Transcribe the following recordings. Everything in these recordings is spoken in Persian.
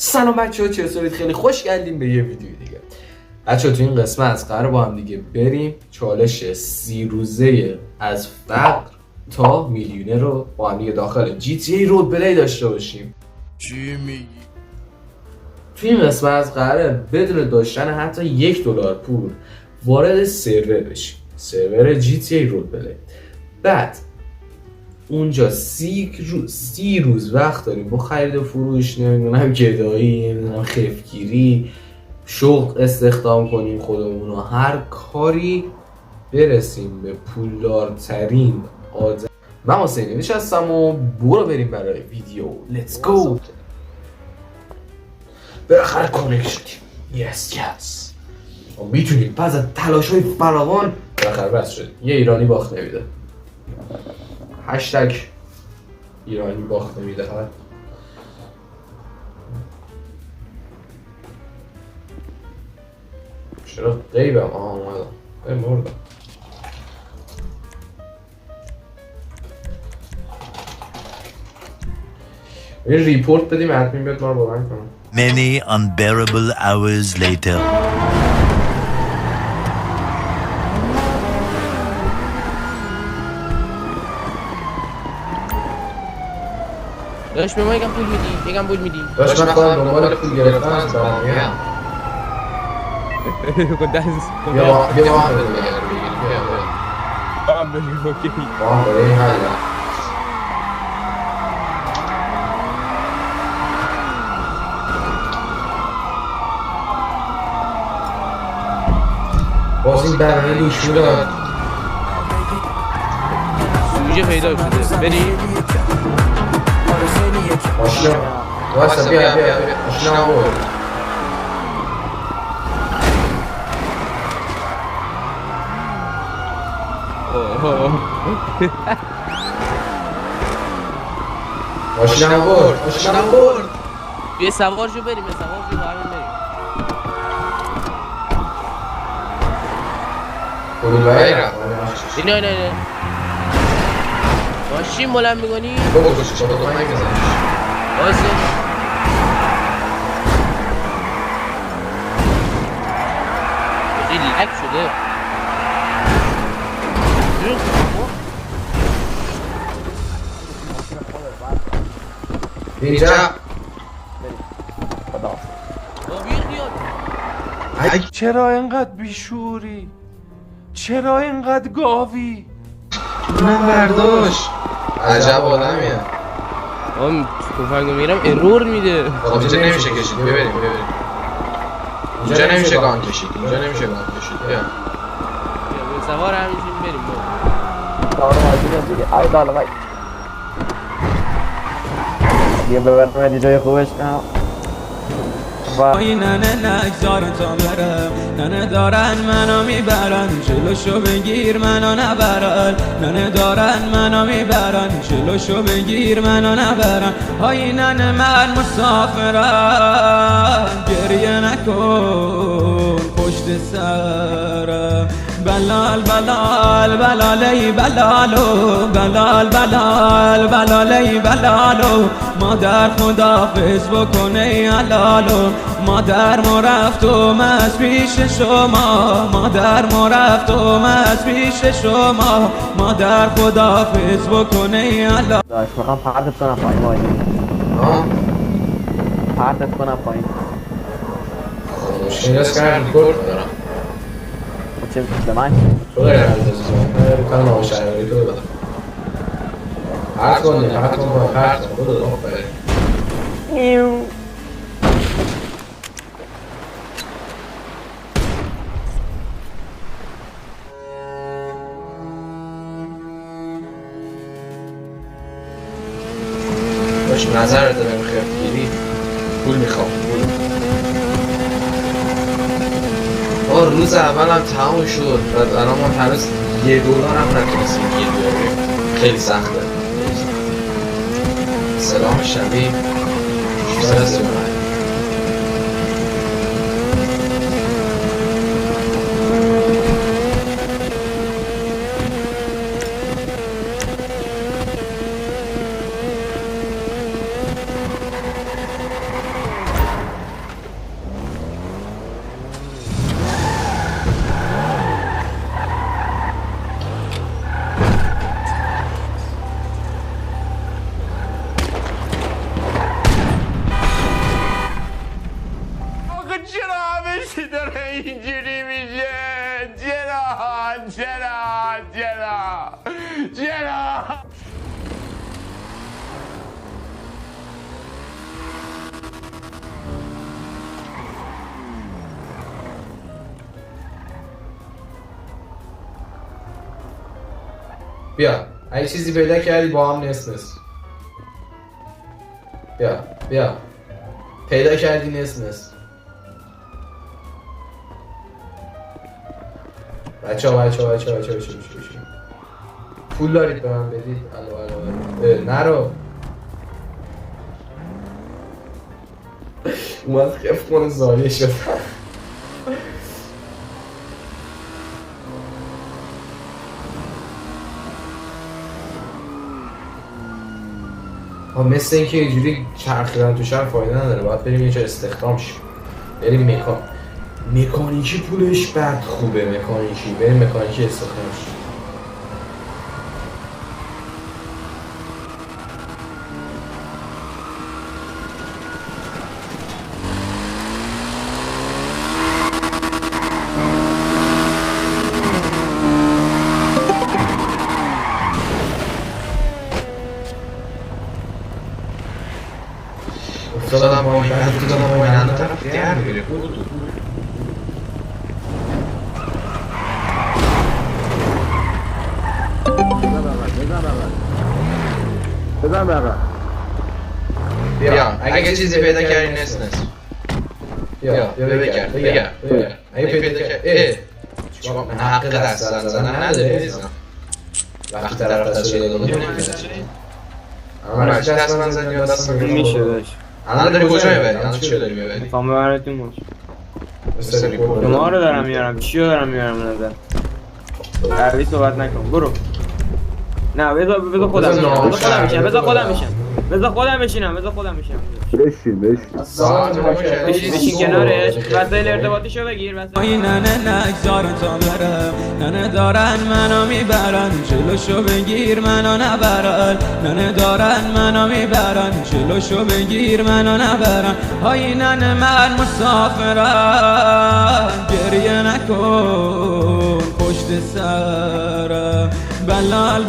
سلام بچه‌ها، چطورید؟ خیلی خوش گردیم به یه ویدیو دیگه. بچه‌ها تو این قسمت قرار با هم دیگه بریم چالش 30 روزه از فقر تا میلیونر رو با هم دیگه داخل GTA رول پلی داشته باشیم. چی میگی؟ تو این قسمت قراره بدون داشتن حتی $1 پول وارد سرور بشیم، سرور GTA رول پلی. بعد اونجا 30 روز وقت داریم با خرید و فروش، نمیدونم گدایی، نمیدونم خفگیری، شغل استخدام کنیم خودمون و هر کاری برسیم به پولدارترین آدم. من حسینی نشستم و برو بریم برای ویدیو. لیتس گو. بالاخره کانکت شدیم. یس ما میتونیم پس از تلاش‌های فراوان بالاخره بس شدیم. یه ایرانی باخت نمیده. هشتگ ایرانی باخت نمیدهد. چرا غیبم؟ اومدم مردم. یه ریپورت بدیم ادمین بیاد ما رو بلند کنم. Many unbearable hours later. داشت به ما یکم پول میدی؟ یکم پول میدی؟ داشت من خواهم دنبال پول گرفتن از دارم میام. بیا با هم بده بگیر. با هم بده این حل. باز این برنه دوشو داد. سوژه پیدا شده بریم؟ ماشینا واسه بیا ماشینا هم بود. ماشینا هم بود. یه سوار جو بریم، یه سوار جو همین بریم. خودی بایی رفت. نه ماشین بلند میکنی؟ بگوشش با تو کنی بزنش بازه لک شده. اینجا چرا اینقدر بیشوری؟ چرا اینقدر گاوی؟ من برداشت عجب آدمیه. من توفنگو میگیرم ارور میده. اینجا نمیشه کشید. ببریم اینجا نمیشه گان کشید. بیا سوار همینجین بریم سوار ماشین دیگه. ای دالا بای دیگه ببرم جای خوبش کنم. ننه نگذارن تا برم، ننه دارن منو میبرن جلوشو بگیر منو نبرن، ننه دارن منو میبرن جلوشو بگیر منو نبرن. های ننه من مسافرم گریه نکن پشت سرم. بلال بلالی بلالو مادر خدافظ بکنه علالو. مادر مرفت از پیش شما، مادر مرفت از پیش شما، مادر خدافظ بکنه علالو. داشت میخوام پرتت کنم پایین بایی. پرتت کنم پایین. شنیدست کردم ریکورد دارم. چه به من؟ تو غیر عزیز ریکورد نامه شهری تو بدم. پرت کن خودت آفرین. باش نظرت دارم خیلی پول میخوام. روز اولم تموم شد و الان ما هنوز $1 هم نتونستیم گیر بیاریم. خیلی سخته. سلام شبیه 639. اینجوری میشه؟ چرا؟ بیا اگه چیزی پیدا کردی با هم نصف نصف. بیا پیدا کردی نصف نصف. بچه ها پول دارید به من بدید. الو نرو اومد خیف کنه زاریه شد. مثل اینکه اینجوری چرخیدن تو شهر فایده نداره، باید بریم یه جا استخدام شیم. بریم مکانیکی پولش بد خوبه. بریم مکانیکی استخدام شیم. افتادم با این اندو طرف در میره. بزن بقى. بیا اگه چیزی پیدا کردی نصف بیا اگه پیدا کردی چون حق دست زدن نداری. وقتی طرف دست شده نمیدونی اما رشت دست من زدی یا دست من میشه داشت. الان داری کجا میبری؟ الان چی داری میبری؟ میخوام ببرتون باش. شما رو دارم میارم. چیو دارم میارم به نظر؟ عربی صحبت نکن. برو. نه بذار خودم میشینم. بشین بشین کنارش. وسایل ارتباطیشو بگیر. نه نگذارن تا برم نه دارن منو میبرن جلوشو بگیر منو نبرن نه دارن منو میبرن جلوشو بگیر منو نبرن های ننه من مسافرم گریه نکن پشت سرم بلال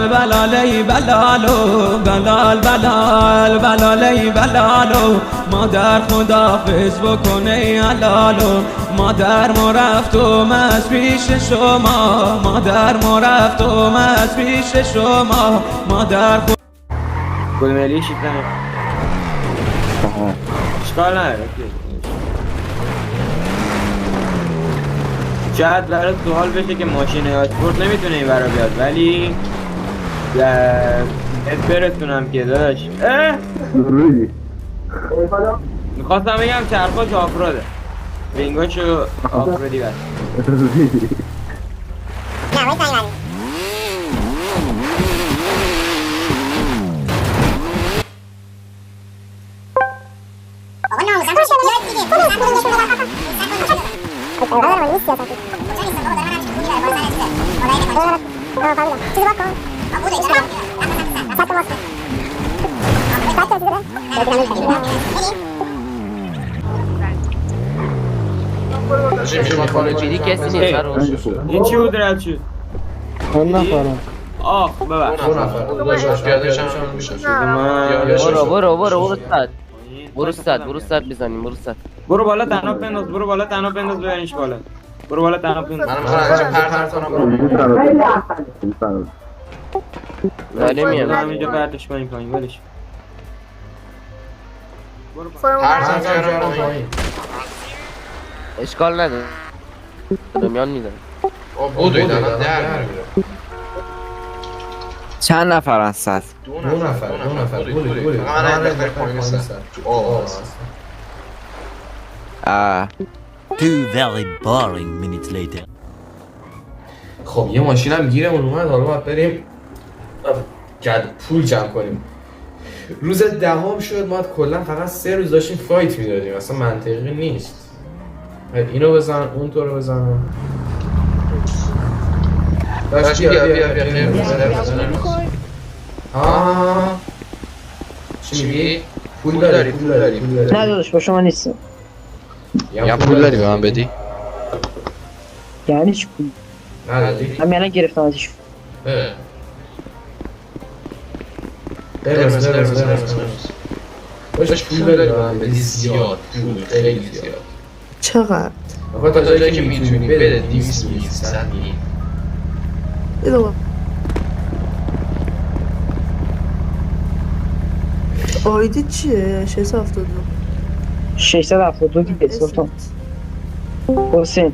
بلالی بلالو مادر خدافظ بکنه علالو مادر مرفت و از پیش شما مادر گلملی شیطنه اشکال نداره. شاید برای سوال بشه که ماشین اسپورت نمیتونه این برا بیاد ولی برسونم که داشت میخواستم بگم چرخاش آفراده رینگاشو آفرادی بست چیزی کسی نیست این چی بود رد شد؟ من نفرم آه ببخش برو صد بزنیم برو صد برو بالا تنها بنداز ببرینش بالا برو بالا تنها بنداز ولی میام همینجا پرتش کنیم پایین ولش اشکال نداره میان میزن بودوی دارم در میره. چند نفر هستن؟ دو نفر بودوی من بخیر پایین هستن Two very boring minutes later. خب یه ماشین هم گیرمون اومد. حالا باید بریم پول جمع کنیم. روز دهم شد ما کلا فقط 3 روز داشتیم فایت میدادیم. اصلا منطقی نیست. اینو بزن اون تو رو بزن. باش بیا چی میگی؟ پول داری نه داداش با شما نیستم. یا پول داری به من بدی؟ یعنی چی پول؟ ندادی؟ همین الان گرفتم ازش. قرمز باش پول داری به من بدی زیاد پول خیلی زیاد چقدر؟ آقا تا جایی که میتونی بده 200 میگی 300 میگی یه دوباره آیدی چیه؟ 672 672 دیگه سلطان حسین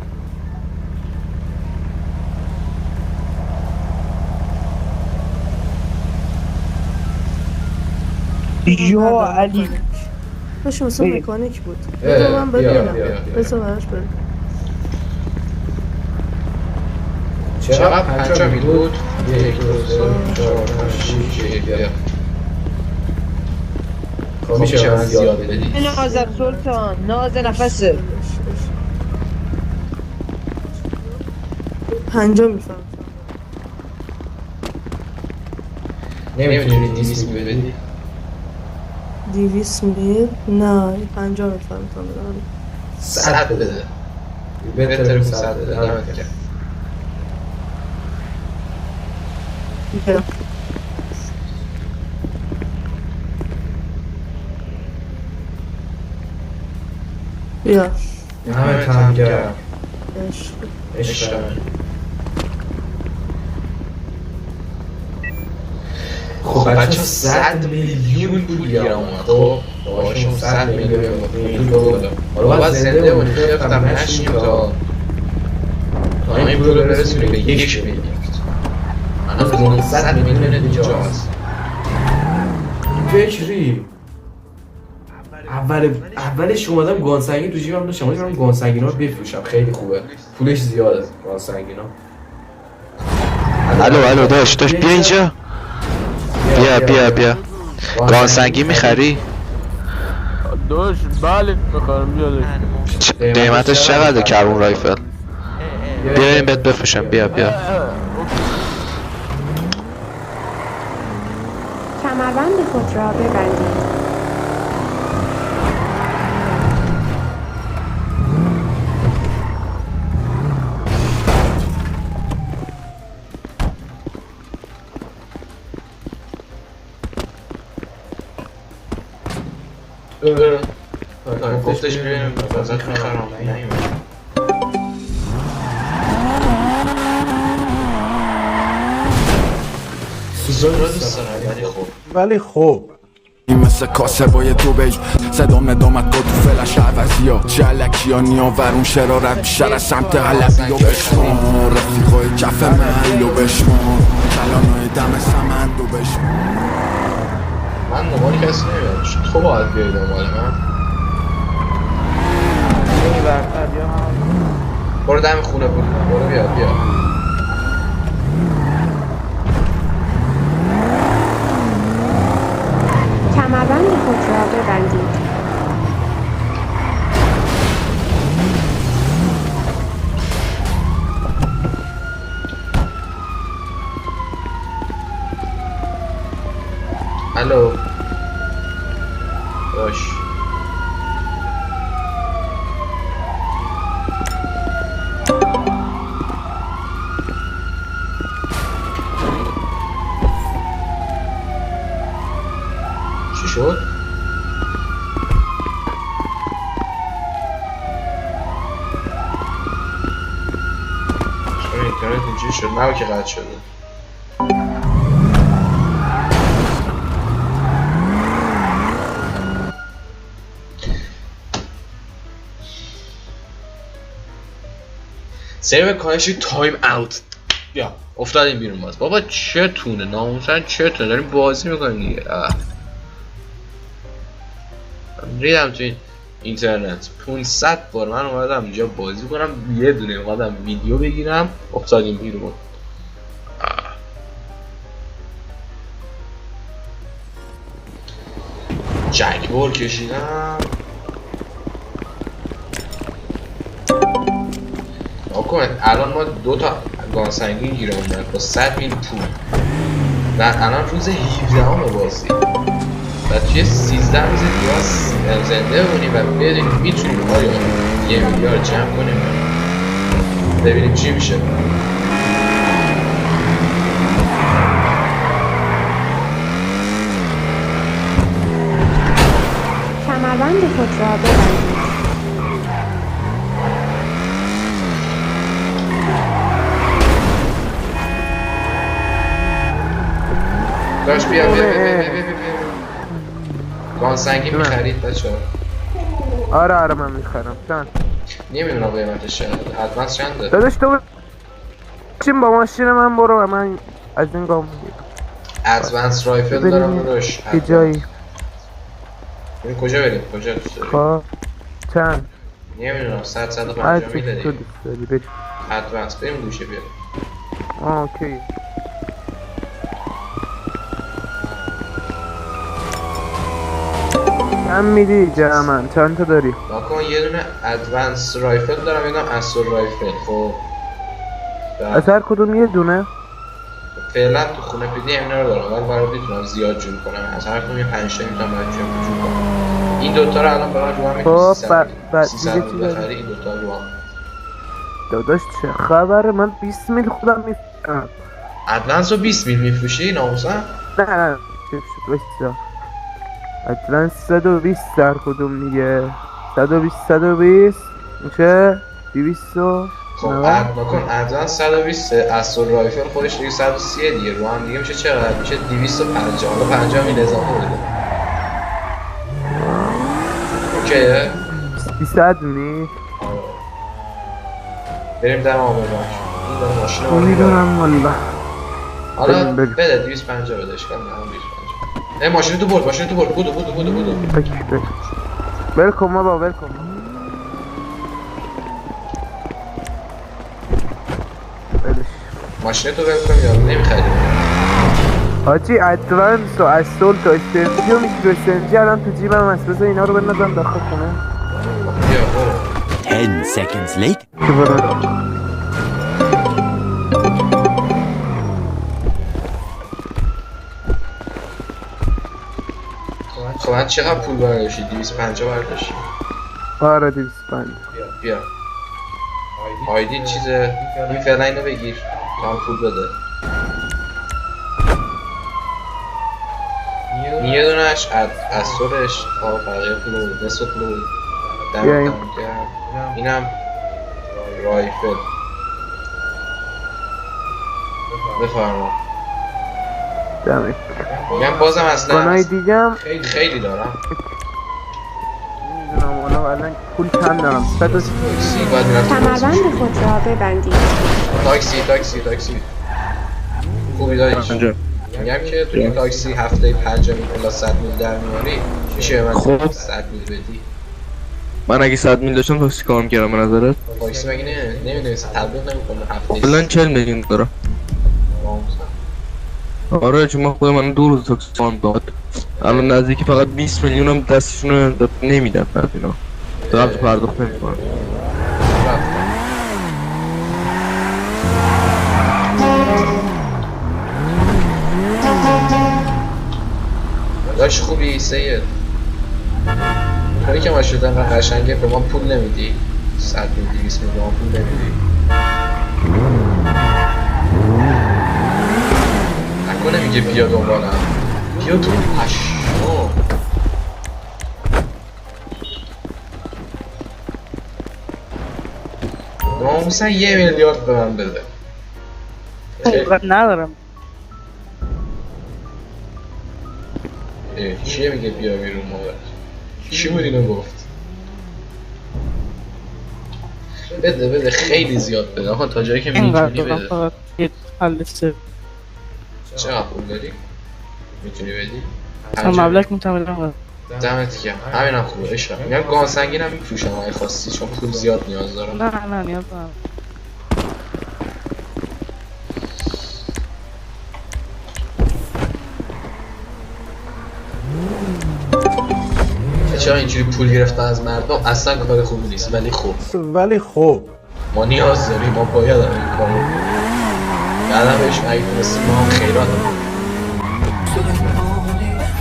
یا علی باشه مثل بگی. مکانیک بود بذار من ببینم بذار براش بریم چقدر 50 میدود 1 2 3 4 5 6 1 بیا خب میشه من زیاد بدی نازم سلطان ناز نفسه 50 میفهم نمیتونی 200 بدی 200 میل نه 50 میفهم 100 بده بهتره 100 بده دمت گرم بیا همه تم گرم عشق. عشق خب بچه 100 میلیون پول گیرم اومد خب باشون 100 میلیون پول دادم حالا باید زنده اونی خیفتم نشیم تا این پول رو برسونی به 1 میلیارد من 100 میلیون دیجا هست فکری اولش اومدم گانسنگین تو جیبم داشتم ولی برم گانسنگین ها رو بفروشم خیلی خوبه پولش زیاده گانسنگین ها الو داشت بیا اینجا بیا گانسنگی میخری؟ داشت بله بخرم بیا قیمتش چقدر کربون رایفل؟ بیا این بهت بفروشم بیا کمربند خود را ببندید. گفتش بریم ازت میخرم نیومد سوزان را دوست دارم ولی خب این مثل کاسبای دوبی صدام ندامت با تو فلش عوضی ها جلکی ها نیاورون شرارت بیشتر از سمت حلبی و بشمار رفیقای کف محل و بشمار کلانای دم سمند و بشمار من دنبال کسی نمیدم تو باید بیایی دنبال من این برتر یا هم برو دم خونه برو بیا کمربند خود را ببندید. الو باش چی شد؟ چرا اینترنت اینجوری شد؟ نه که قطع شده سیو کانشی تایم اوت بیا افتادیم بیرون باز بابا چتونه ناموسن چتونه داریم بازی میکنیم دیگه ریدم تو این اینترنت 500 بار من اومدم اینجا بازی کنم یه دونه اومدم ویدیو بگیرم افتادیم بیرون جکبور کشیدم ناکن الان ما 2 تا گانسنگین گیره اومد با 100 میل پول و الان روز 17 همه بازی و و توی 13 روز دیگه زنده بمونیم و بدونیم میتونیم آیا 1 میلیارد جمع کنیم ببینیم چی میشه. کمربند خود را ببندید. داشت بیا گانسنگی میخرید بچه ها؟ آره من میخرم. چند؟ نمیدونم قیمتش چنده. حتما چنده؟ داداش تو چیم با ماشین من برو و من از این گام میگیرم. ادوانس رایفل دارم روش. که جایی کجا بریم؟ کجا دوست داری؟ خب چند؟ نمیدونم 100-150 هرچی میدادی. تو دوست داری بریم. ادوانس بریم گوشه بیاریم. اوکی. چند میدی جمعن؟ چند تا داری؟ ناکن یه دونه ادوانس رایفل دارم یه دونه اسول رایفل. خب از هر کدوم یه دونه؟ فعلا تو خونه پیدی اینا رو دارم ولی برای میتونم زیاد جور کنم. از هر کدوم یه 5 تا میتونم برای جور کنم. این دوتا رو الان برای رو هم میتونم 300 بخری. این دوتا رو هم داداش چه خبره؟ من 20 میل خودم میفروشم. ادوانس رو 20 میل میفروشی ناموسن؟ نه چه شد ادوانس 120 در کدوم دیگه 120 میشه 200. خب نکن ادوانس 120 اسول رایفل خودش دیگه 130 دیگه رو هم دیگه میشه چقدر؟ میشه 250. حالا 50 میل اضافه بده. اوکیه؟ 200 می؟ بریم دم آبر باش. این داره ماشین رو میدونم والله. حالا بده 250 بده اشکال نداره 250. ماشین تو برد بودو ولکن بابا ولکن. ماشین تو ولکن یا نمیخریم حاجی ادوانس و اسول تا استرنجی و میگیرو استرنجی الان تو جیبم هست. بذار اینا رو بندازم داخل کنه. بیا برو 10 seconds late. که برو خب من چقدر پول برداشتی؟ 250 برداشتی؟ آره 250. بیا آیدی چیزه این فعلا اینو بگیر تا هم پول بده. یه دونش اسولش تا بقیه پول نصف پول دمت اینم رایفل. بفرما دمت میگم بازم اصلا گناهی دیگم خیلی دارم. میدونم حالا الان پول چند دارم 130. کمربند خود را ببندید. تاکسی خوبی داریش. میگم که تو این تاکسی هفته 5 میل الا 100 میل در میاری میشه به من 100 میل بدی. من اگه 100 میل داشتم تاکسی کار میکردم به نظرت؟ تاکسی مگه نمیدونست تبلیغ نمیکنه هفته کلن 40 میلیون دارم. آره چون من خودم من 2 روز تاکسی کار داد الان نزدیکی فقط 20 میلیون هم دستشون نمیدن فرد اینا دارم تو پرداخت نمیکنم. داشت خوبی سید کاری که ما شدن و قشنگه به ما پول نمیدی 100 میل 200 میل به ما پول نمیدی نکنه میگه بیا دنبالم بیا تو پشمو ناموسن 1 میلیارد به من بده ندارم. کیه میگه بیا بیرون مادر؟ کی بود اینو گفت؟ بده خیلی زیاد بده آقا تا جایی که میتونی بده. چقدر پول داری؟ میتونی بدی؟ مبلغ میتونم بدم. دمت گرم همینم خوبه عشقم. میگم گانسنگین هم میفروشم اگه خواستی چون پول زیاد نیاز دارم. نه نیاز دارم. چرا اینجوری پول گرفتن از مردم اصلا کار خوبی نیست ولی خب ما نیاز داریم ما باید این کارو بعدا بهش اگه تونستیم ما هم خیرات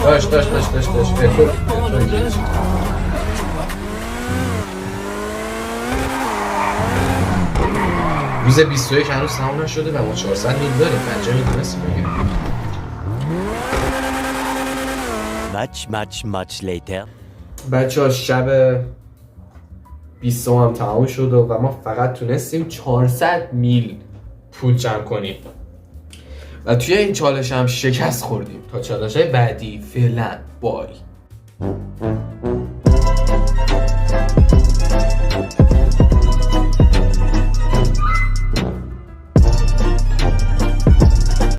داشت روز 21 هنوز تمام نشده و ما 400 میل داریم. بچه میتونستیم بگیم Much later. بچه ها شب 20 هم تمام شد و ما فقط تونستیم 400 میل پول جمع کنیم و توی این چالش هم شکست خوردیم. تا چالش های بعدی فعلا بای.